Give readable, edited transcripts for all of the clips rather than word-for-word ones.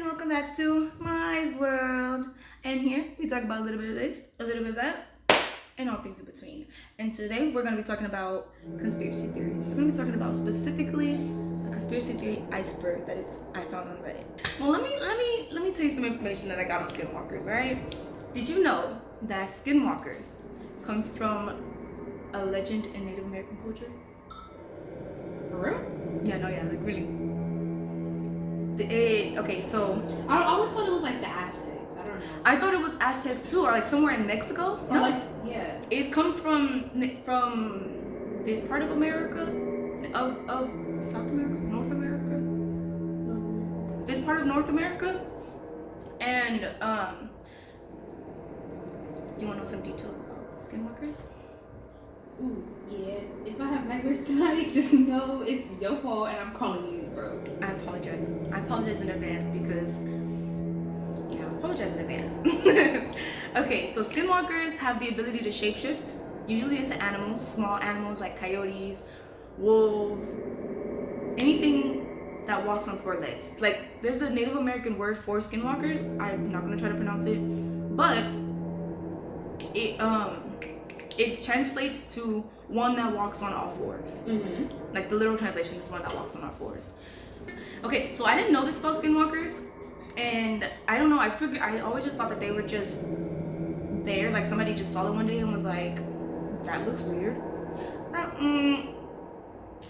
welcome back to Mi's World. And here we talk about a little bit of this, a little bit of that, and all things in between. And today we're going to be talking about conspiracy theories. We're going to be talking about specifically the conspiracy theory iceberg that I found on Reddit. Well, let me tell you some information that I got on skinwalkers. All right? Did you know that skinwalkers come from a legend in Native American culture? For real? Yeah, like really. Okay, so I always thought it was like the Aztecs. I don't know. I thought it was Aztecs too, or like somewhere in Mexico. Or like, yeah. It comes from this part of America, of South America, North America. This part of North America, and do you want to know some details about skinwalkers? Ooh, yeah. If I have nightmares tonight, just know it's your fault and I'm calling you, bro. I apologize. I apologize in advance because, yeah, I apologize in advance. Okay, so skinwalkers have the ability to shapeshift, usually into animals, small animals like coyotes, wolves, anything that walks on four legs. Like, there's a Native American word for skinwalkers. I'm not gonna try to pronounce it, but it translates to one that walks on all fours. Mm-hmm. Like the literal translation is one that walks on all fours. Okay, so I didn't know this about skinwalkers, and I don't know. I always just thought that they were just there. Like somebody just saw them one day and was like, "That looks weird."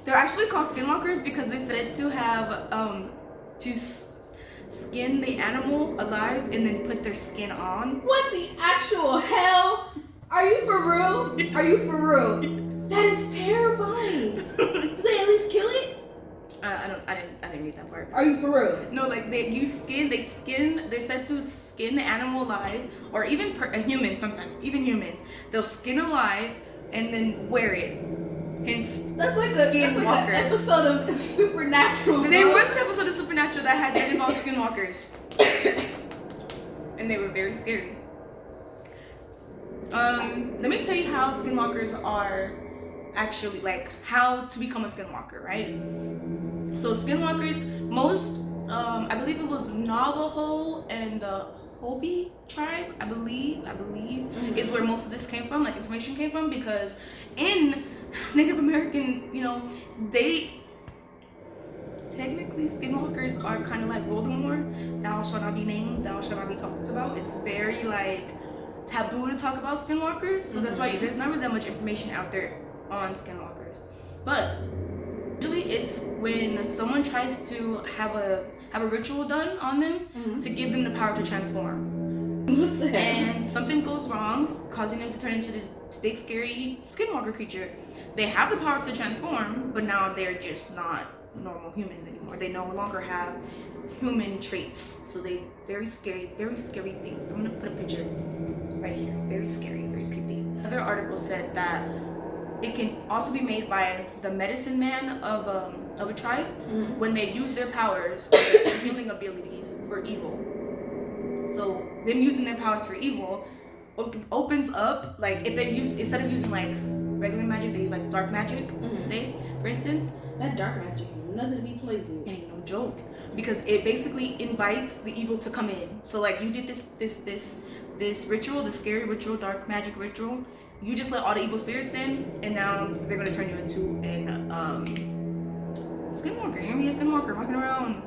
They're actually called skinwalkers because they're said to have to skin the animal alive and then put their skin on. What the actual hell? Are you for real? Are you for real? That is terrifying. Do they at least kill it? I didn't read that part. Are you for real? No, like they're said to skin the animal alive, or even a human sometimes, even humans. They'll skin alive and then wear it. Hence, that's like an episode of Supernatural. There was an episode of Supernatural that involved skinwalkers. And they were very scary. Let me tell you how skinwalkers are actually, like how to become a skinwalker, right? So skinwalkers, most, I believe it was Navajo and the Hopi tribe, I believe, mm-hmm. is where most of this came from, like information came from, because in Native American, technically skinwalkers are kind of like Voldemort. Thou shalt not be named, thou shalt not be talked about. It's very like taboo to talk about skinwalkers, so that's why there's not really that much information out there on skinwalkers. But usually it's when someone tries to have a ritual done on them to give them the power to transform. What the hell? And something goes wrong, causing them to turn into this big scary skinwalker creature. They have the power to transform, but now they're just not normal humans anymore. They no longer have human traits, so they very scary things. I'm gonna put a picture right here. Very scary, very creepy. Another article said that it can also be made by the medicine man of a tribe when they use their powers or their healing abilities for evil. So them using their powers for evil opens up, like if they use, instead of using like regular magic, they use like dark magic, say, for instance. That dark magic, nothing to be played with. Ain't no joke. Because it basically invites the evil to come in. So like you did this ritual, the scary ritual, dark magic ritual. You just let all the evil spirits in, and now they're gonna turn you into a skinwalker. You're gonna be a skinwalker walking around.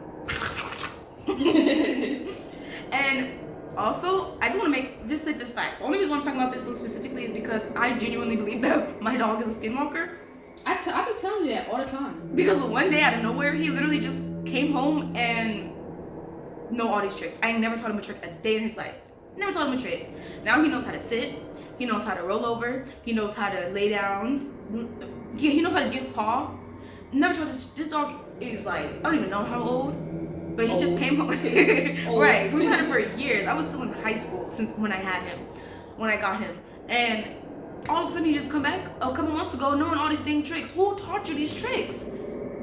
And also, I just want to say this fact. The only reason why I'm talking about this so specifically is because I genuinely believe that my dog is a skinwalker. I be telling you that all the time. Because one day out of nowhere, he literally just came home and know all these tricks. I never taught him a trick a day in his life. Never taught him a trick. Now he knows how to sit. He knows how to roll over. He knows how to lay down. He knows how to give paw. Never taught this dog is like, I don't even know how old, but he just came home. Right, we had him for years. I was still in high school when I got him. And all of a sudden he just come back a couple months ago knowing all these dang tricks. Who taught you these tricks?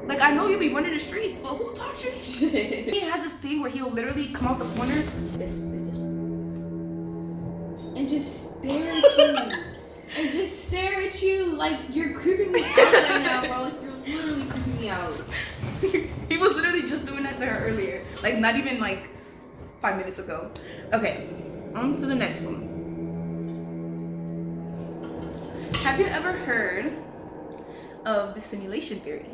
Like, I know you be running the streets, but who taught you these tricks? He has this thing where he'll literally come out the corner and just stare at you like you're creeping me out right now, bro. Like you're literally creeping me out. He was literally just doing that to her earlier. Like not even like 5 minutes ago. Okay, on to the next one. Have you ever heard of the simulation theory?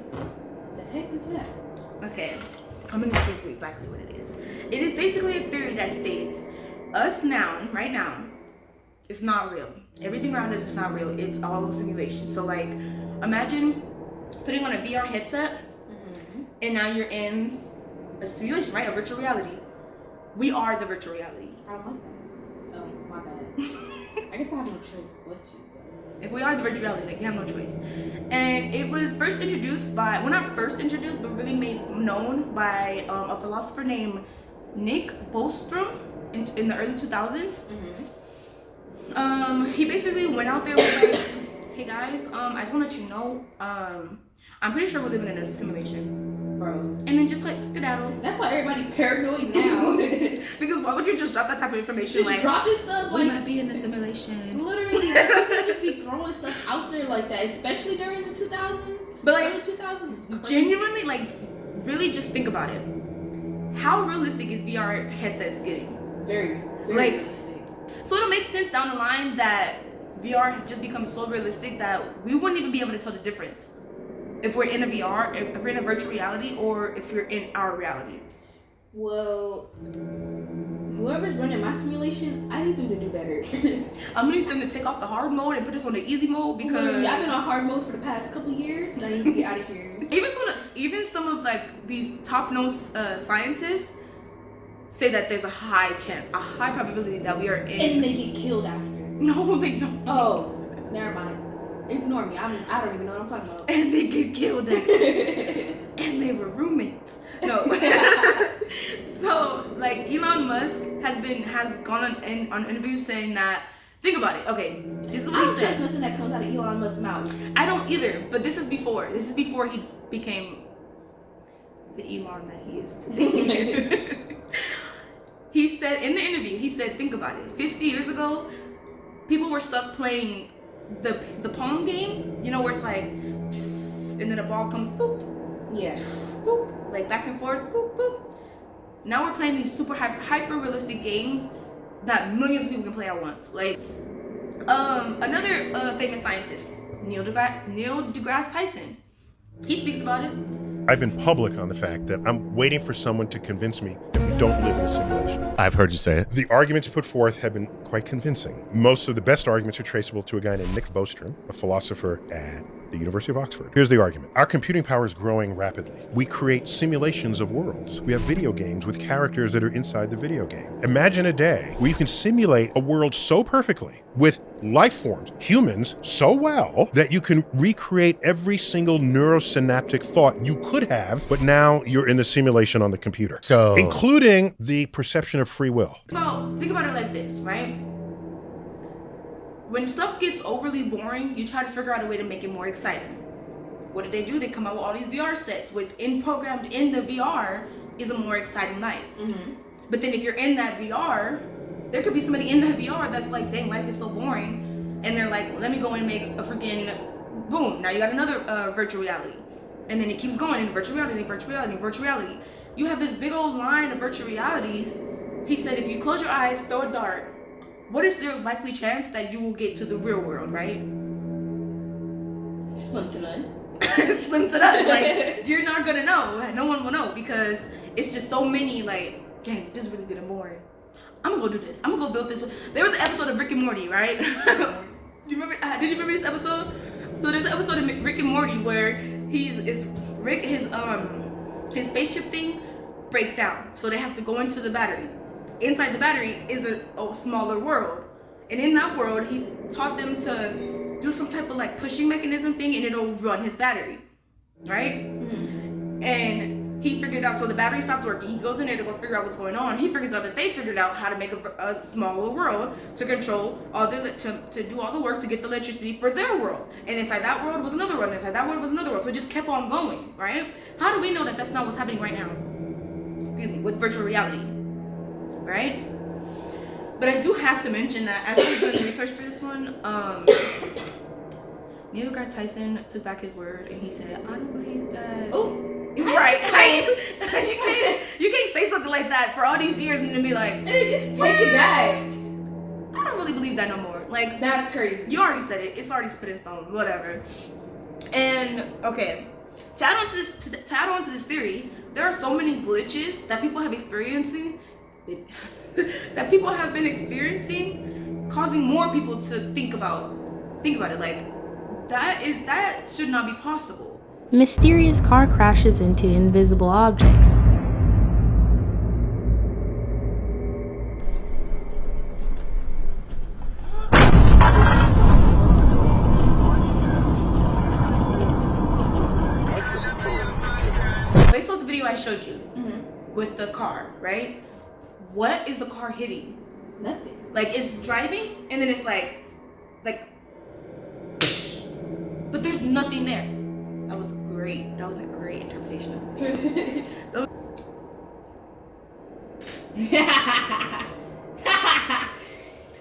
The heck is that? Okay, I'm gonna explain to you exactly what it is. It is basically a theory that states us now, right now, it's not real. Everything around us is not real. It's all a simulation. So like, imagine putting on a VR headset, and now you're in a simulation, right? A virtual reality. We are the virtual reality. I don't like that. Oh, my bad. I guess I have no choice but to. If we are the virtual reality, like you have no choice. And it was first introduced by, well, not first introduced, but really made known by a philosopher named Nick Bostrom in the early 2000s. He basically went out there with like, hey guys, I just want to let you know, I'm pretty sure we're living in a simulation. Bro. And then just like skedaddle. That's why everybody paranoid now. Because why would you just drop that type of information? Just like dropping stuff we like might be in a simulation. literally, like, you can't just be throwing stuff out there like that, especially during the 2000s. But like early 2000s, it's crazy. genuinely, like really just think about it. How realistic is VR headsets getting? Very Like- realistic. So it'll make sense down the line that VR just becomes so realistic that we wouldn't even be able to tell the difference if we're in a VR, if we're in a virtual reality, or if we're in our reality. Well, whoever's running my simulation, I need them to do better. I'm gonna need them to take off the hard mode and put us on the easy mode because Literally, I've been on hard mode for the past couple years, and I need to get out of here. even some of like these top-known scientists say that there's a high chance, a high probability that we are in. And they get killed after. No, they don't. Oh, never mind. Ignore me. I don't even know what I'm talking about. And they get killed after. And they were roommates. No. So like Elon Musk has gone on interviews saying that, think about it. Okay, this is I what he don't trust said. nothing that comes out of Elon Musk's mouth. I don't either, but this is before he became the Elon that he is today. He said in the interview, he said, think about it. 50 years ago, people were stuck playing the Pong game, you know, where it's like, and then a ball comes, boop, Yeah. boop, like back and forth, boop, boop. Now we're playing these super hyper realistic games that millions of people can play at once. Like, another famous scientist, Neil deGrasse Tyson, he speaks about it. I've been public on the fact that I'm waiting for someone to convince me that we don't live in a simulation. I've heard you say it. The arguments put forth have been quite convincing. Most of the best arguments are traceable to a guy named Nick Bostrom, a philosopher at the University of Oxford. Here's the argument. Our computing power is growing rapidly. We create simulations of worlds. We have video games with characters that are inside the video game. Imagine a day where you can simulate a world so perfectly with life forms, humans, so well that you can recreate every single neurosynaptic thought you could have, but now you're in the simulation on the computer. So- including the perception of free will. Think about it like this, right? When stuff gets overly boring, you try to figure out a way to make it more exciting. What do? They come out with all these VR sets with programmed in the VR is a more exciting life. But then if you're in that VR, there could be somebody in that VR that's like, dang, life is so boring. And they're like, let me go and make a freaking boom. Now you got another virtual reality. And then it keeps going in virtual reality, virtual reality, virtual reality. You have this big old line of virtual realities. He said, if you close your eyes, throw a dart, what is your likely chance that you will get to the real world, right? Slim to none. Slim to none. Like, you're not gonna know. No one will know because it's just so many, like, dang, this is really good and boring. I'm gonna go do this. I'm gonna go build this. There was an episode of Rick and Morty, right? Do you remember? Did you remember this episode? So there's an episode of Rick and Morty where his spaceship thing breaks down. So they have to go into the battery. Inside the battery is a smaller world. And in that world, he taught them to do some type of like pushing mechanism thing and it'll run his battery, right? And he figured out, so the battery stopped working. He goes in there to go figure out what's going on. He figures out that they figured out how to make a smaller world to control all to do all the work to get the electricity for their world. And inside that world was another world. And inside that world was another world. So it just kept on going, right? How do we know that that's not what's happening right now? Excuse me, with virtual reality, right? But I do have to mention that as I was doing research for this one, Neil deGrasse Tyson took back his word and he said, I don't believe that. Oh. Right. You can't say something like that. that for all these years and then be like, And then just take it back. I don't really believe that no more. Like, That's crazy. you already said it. It's already spit in stone. Whatever. And okay, to add on to this theory, there are so many glitches that people have experiencing, that people have been experiencing, causing more people to think about it. Like that should not be possible. Mysterious car crashes into invisible objects. Based off the video I showed you with the car, right? What is the car hitting? Nothing. Like, it's driving and then it's like, but there's nothing there. That was great. That was a great interpretation of it.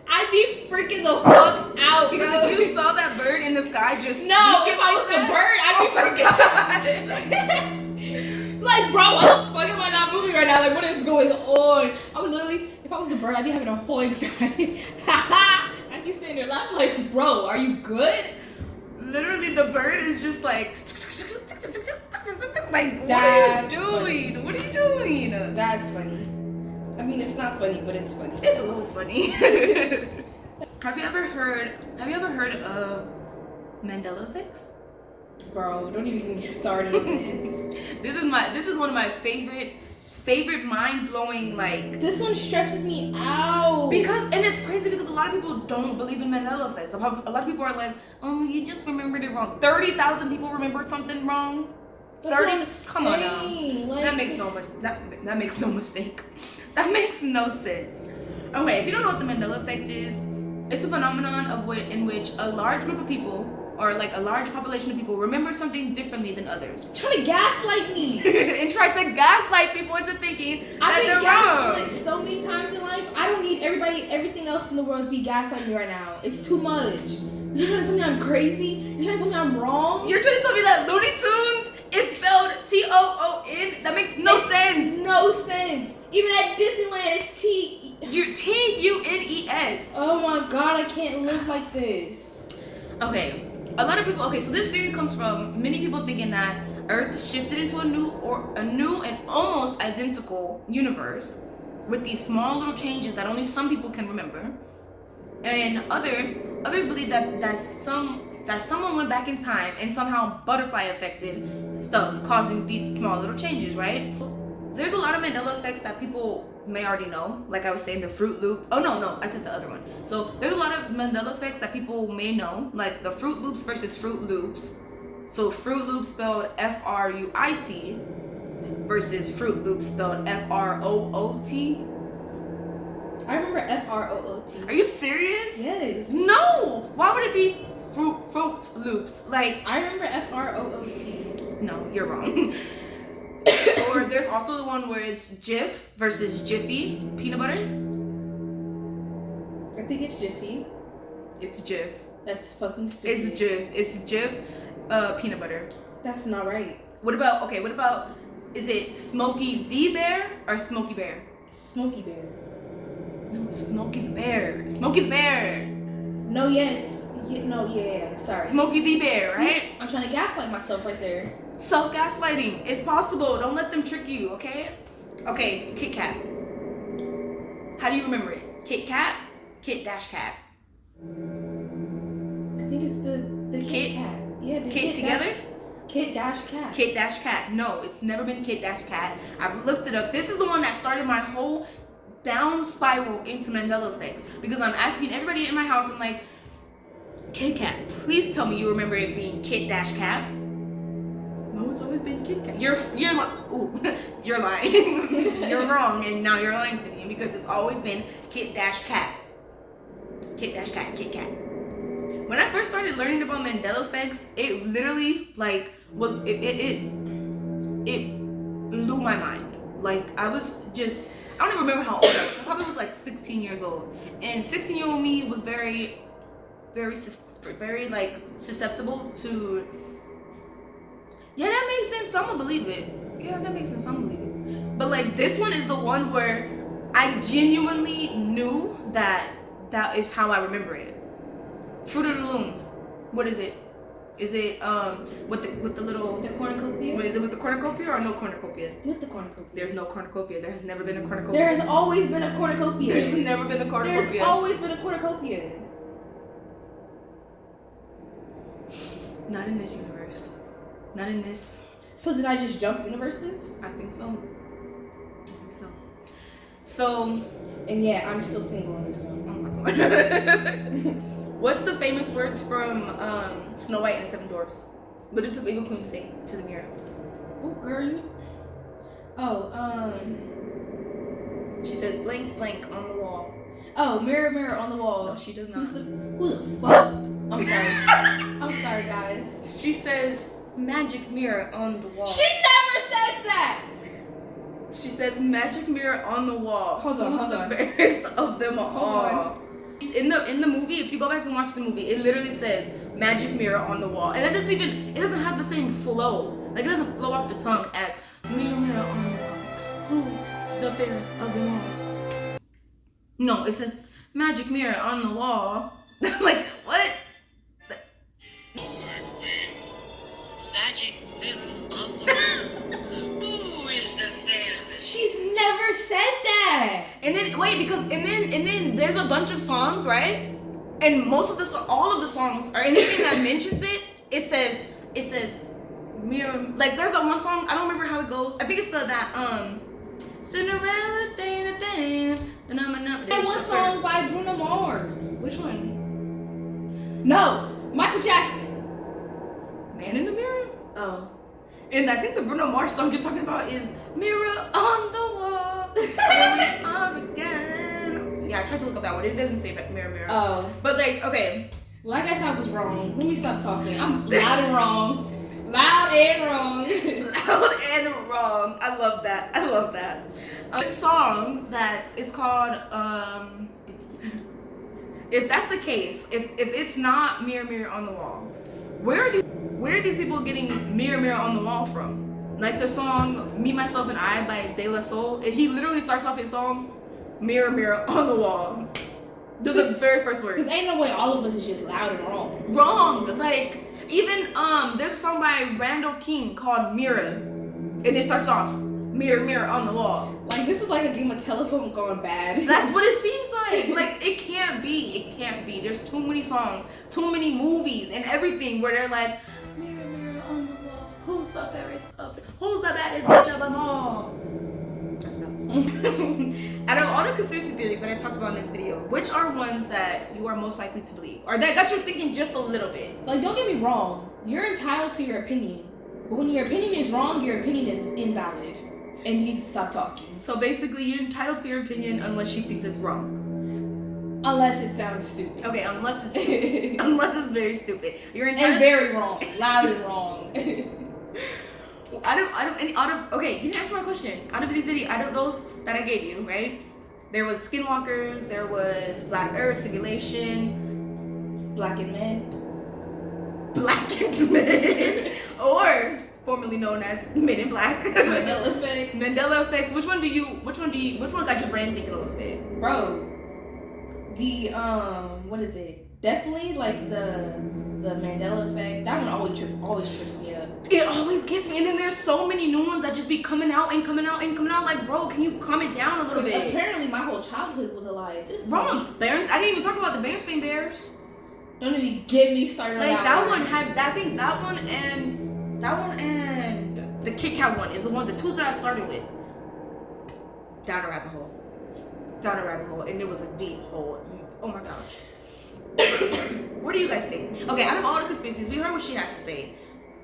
I'd be freaking the fuck out, Because bro. if you saw that bird in the sky just No, sneaking if I was like the that- bird, I'd be freaking like, bro, what the fuck am I not moving right now? Like, what is going on? I would literally, if I was the bird, I'd be having a whole anxiety. I'd be sitting there laughing like, bro, are you good? Literally, the bird is just like, like, That's what are you doing? What are you doing? That's funny. I mean, it's not funny, but it's funny. It's a little funny. Have you ever heard of Mandela effects? Bro, don't even get me started on this. This is one of my favorite mind-blowing, like, This one stresses me out. and it's crazy because a lot of people don't believe in Mandela effects. A lot of people are like, you just remembered it wrong. 30,000 people remembered something wrong. That's 30. what I'm Come on now. saying. Like, That makes no mistake. That makes no sense. Okay, if you don't know what the Mandela effect is, it's a phenomenon in which a large group of people, or like a large population of people, remember something differently than others. trying to gaslight me. And try to gaslight people into thinking I've that been they're gaslit wrong. so many times in life. I don't need everything else in the world to be gaslighting me right now. It's too much. You're trying to tell me I'm crazy? You're trying to tell me I'm wrong? You're trying to tell me that Looney Tunes is spelled T-O-O-N? That makes no sense. No sense. Even at Disneyland, it's T. You're T-U-N-E-S. Oh my god, I can't live like this. Okay, a lot of people. Okay, so this theory comes from many people thinking that Earth shifted into a new and almost identical universe with these small little changes that only some people can remember, and others believe that someone went back in time and somehow butterfly affected stuff, causing these small little changes. Right? There's a lot of Mandela effects that people may already know. Like I was saying, the Fruit Loop. Oh no, I said the other one. So there's a lot of Mandela effects that people may know, like the Fruit Loops versus Fruit Loops. So Fruit Loops spelled F-R-U-I-T versus Fruit Loops spelled F-R-O-O-T. I remember F-R-O-O-T. Are you serious? Yes. No. Why would it be Fruit Loops? Like, I remember F-R-O-O-T. no, you're wrong. Or there's also the one where it's Jif versus Jiffy peanut butter. I think it's Jiffy. It's Jif. That's fucking stupid. It's Jif. It's Jif peanut butter. That's not right. What about, is it Smokey the Bear or Smokey Bear? Smokey Bear. No, it's Smokey the Bear. Smokey the Bear. No, yes. Yeah. Sorry. Smokey the Bear, See, right? I'm trying to gaslight myself right there. Self-gaslighting. It's possible. Don't let them trick you, okay? Okay, Kit Kat. How do you remember it? Kit Kat? Kit dash cat. I think it's the Kit? Kit Kat. Yeah, the Kit together? Kit dash cat. Kit dash cat. No, it's never been Kit dash cat. I've looked it up. This is the one that started my whole down spiral into Mandela effects. Because I'm asking everybody in my house, I'm like, Kit Kat, please tell me you remember it being Kit dash cat. No, it's always been Kit Kat. You're you're lying. You're wrong, and now you're lying to me because it's always been Kit dash cat. Kit dash cat, Kit Kat. When I first started learning about Mandela effects, it literally was it blew my mind. Like I don't even remember how old I was. I probably was like 16 years old, and 16-year-old me was very like susceptible to. Yeah, that makes sense. So I'm gonna believe it. Yeah, that makes sense. I'm gonna believe it. But like this one is the one where I genuinely knew that is how I remember it. Fruit of the Looms. What is it? Is it with the little The cornucopia? Is it with the cornucopia or no cornucopia? With the cornucopia. There's no cornucopia. There has never been a cornucopia. There has always been a cornucopia. There's never been a cornucopia. There's always been a cornucopia. Not in this universe. Not in this. So did I just jump universes? I think so. So, And yeah, I'm still single on this one. oh my god. What's the famous words from Snow White and the Seven Dwarfs? What does the Raven Queen say to the mirror? Oh, girl. She says blank blank on the wall. Oh, mirror, mirror on the wall. No, she does not. Who the fuck? I'm sorry. I'm sorry, guys. She says magic mirror on the wall. She never says that. She says magic mirror on the wall. Hold on, Who's hold the on. fairest of them all? on. In the movie, if you go back and watch the movie, it literally says magic mirror on the wall, and it doesn't have the same flow. Like it doesn't flow off the tongue as mirror mirror on the wall. Who's the fairest of them all? No, it says magic mirror on the wall. Like what? Magic mirror on the wall. Who is the fairest? She's never said that. And then wait, because and then there's a bunch of songs, right? And most of all of the songs, or anything that mentions it, it says mirror. Like there's that one song, I don't remember how it goes. I think it's that Cinderella day. And one song by Bruno Mars. Which one? No, Michael Jackson. Man in the Mirror. Oh. And I think the Bruno Mars song you're talking about is Mirror on the Wall. Here we are again. Yeah, I tried to look up that one. It doesn't say mirror mirror. Oh. But like, okay. Well, I guess I was wrong. Let me stop talking. I'm loud and wrong. Loud and wrong. Loud and wrong. I love that. A song it's called if that's the case, if it's not Mirror Mirror on the Wall, where are these people getting Mirror Mirror on the Wall from? Like the song Me, Myself and I by De La Soul, he literally starts off his song Mirror Mirror on the Wall. Those are the very first words. Because ain't no way all of us is just loud and wrong. Wrong. Like even there's a song by Randall King called Mirror, and it starts off Mirror Mirror on the Wall. Like this is like a game of telephone gone bad. That's what it seems like. Like it can't be. There's too many songs, too many movies and everything where they're like Mirror Mirror on the Wall, who's the fairest of them? Who's the baddest bitch of them all? That's what I was saying. Out of all the conspiracy theories that I talked about in this video, which are ones that you are most likely to believe, or that got you thinking just a little bit? Like, don't get me wrong. You're entitled to your opinion. But when your opinion is wrong, your opinion is invalid. And you need to stop talking. So basically, you're entitled to your opinion unless she thinks it's wrong. Unless it sounds stupid. Okay, unless it's stupid. Unless it's very stupid. You're And entitled. very wrong. Loud and wrong. Okay, you didn't answer my question. Out of those that I gave you, right? There was Skinwalkers, there was Flat Earth, Simulation, Blackened men. Blackened Men, or formerly known as Men in Black. Mandela effect. Mandela effects. Which one got your brain thinking a little bit? Bro. The what is it? Definitely like the Mandela effect. That one always trips me up. It always gets me, and then there's so many new ones that just be coming out. Like, bro, can you calm it down a little bit? Apparently, my whole childhood was a lie at this point. Wrong. Bears. I didn't even talk about the Berenstain Bears. Don't even get me started on Like that that one. one had. I think that one and the Kit Kat one is the two that I started with. Down a rabbit hole, and it was a deep hole. Oh my gosh. What do you guys think? Okay, out of all the conspiracies, we heard what she has to say.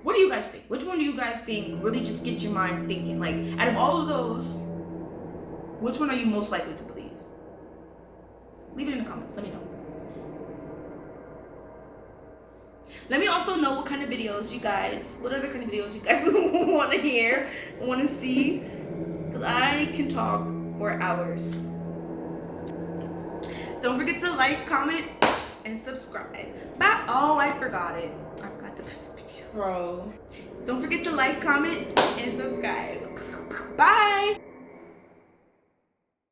What do you guys think? Which one do you guys think really just gets your mind thinking? Like, out of all of those, which one are you most likely to believe? Leave it in the comments. Let me know. Let me also know what other kind of videos you guys want to hear, want to see, because I can talk for hours. Don't forget to like, comment, and subscribe. Bye. Oh, I forgot it. I forgot to. Bro. Don't forget to like, comment, and subscribe. Bye.